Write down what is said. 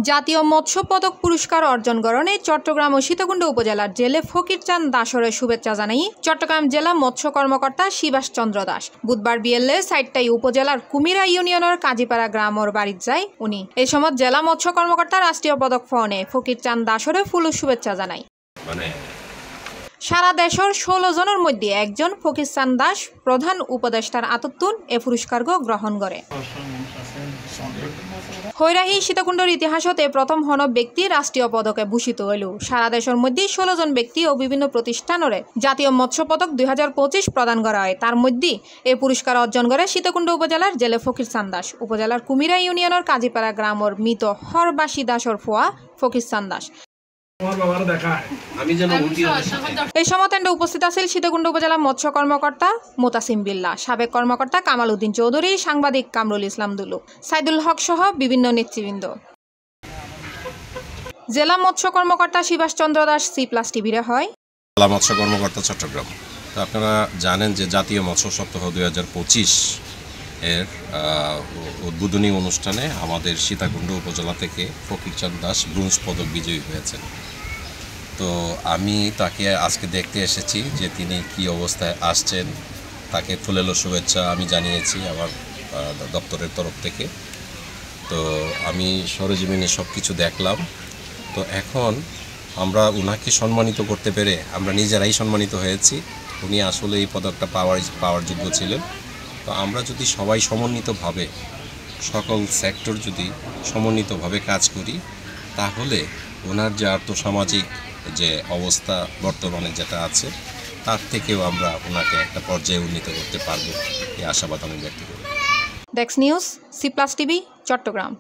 জাতীয় মৎস্য পদক পুরস্কার অর্জন করণে চট্টগ্রাম ও সীতাকুণ্ড উপজেলার জেলে ফকিরচাঁদ দাসরে শুভেচ্ছা জানাই চট্টগ্রাম জেলা মৎস্য কর্মকর্তা শিবাস চন্দ্র দাস। বুধবার বিএলএ সাইটটাই উপজেলার কুমিরা ইউনিয়নের কাজীপাড়া গ্রামের বাড়িতে যায় উনি। এই সময় জেলা মৎস্য কর্মকর্তা রাষ্ট্রীয় পদক ফোনে ফকিরচাঁদ দাসরে ফুল শুভেচ্ছা জানাই। সারা দেশের 16 জনের মধ্যে একজন ফকিরচাঁদ দাস প্রধান উপদেষ্টার আতত্তুন এ পুরস্কার গ্রহণ করে। হৈরাহি সীতাকুণ্ডর ইতিহাসতে প্রথম হন ব্যক্তি রাষ্ট্রীয় পদকে ভূষিত হইল। সারা দেশের মধ্যে 16 জন ব্যক্তি ও বিভিন্ন প্রতিষ্ঠানরে জাতীয় মৎস্য পদক 2025 প্রদান করা হয়। তার মধ্যে এই পুরস্কার অর্জন করে সীতাকুণ্ড উপজেলার জেলে ফকিরচাঁদ দাস, উপজেলার কুমিরা ইউনিয়নের কাজীপাড়া গ্রামের মৃত হরবাসী দাসর ফোয়া ফকিরচাঁদ দাস। এই সময় উপস্থিত আছেন সীতাকুণ্ড উপজেলা মৎস্য কর্মকর্তা মোতাসিম বিল্লাহ, সাবেক কর্মকর্তা কামাল উদ্দিন চৌধুরী, সাংবাদিক কামরুল ইসলাম দুলু, সাইদুল হক সহ বিভিন্ন নেতৃবৃন্দ। জেলা মৎস্য কর্মকর্তা শিবাস চন্দ্র দাস C+ টিভিরে হয়। জেলা মৎস্য কর্মকর্তা চট্টগ্রাম। তো আপনারা জানেন যে জাতীয় মৎস্য সপ্তাহ 2025 এর উদ্বোধনী অনুষ্ঠানে আমাদের সীতাকুণ্ড উপজেলা থেকে ফকিরচাঁদ দাস ব্রোঞ্জ পদক বিজয়ী হয়েছেন। তো আমি তাকে আজকে দেখতে এসেছি যে তিনি কি অবস্থায় আসছেন, তাকে ফুলেলো শুভেচ্ছা আমি জানিয়েছি আমার দপ্তরের তরফ থেকে। তো আমি সরেজমিনে সব কিছু দেখলাম। তো এখন আমরা ওনাকে সম্মানিত করতে পেরে আমরা নিজেরাই সম্মানিত হয়েছি। উনি আসলে এই পদকটা পাওয়ার যোগ্য ছিলেন। তো আমরা যদি সবাই সমন্বিতভাবে সকল সেক্টর যদি সমন্বিতভাবে কাজ করি তাহলে ওনার যে আর্থসামাজিক যে অবস্থা বর্তমানে যেটা আছে তার থেকেও আমরা ওনাকে একটা পর্যায়ে উন্নীত করতে পারবো এই আশাবাদ আমি ব্যক্ত করি। ডেক্স নিউজ C+ টিভি চট্টগ্রাম।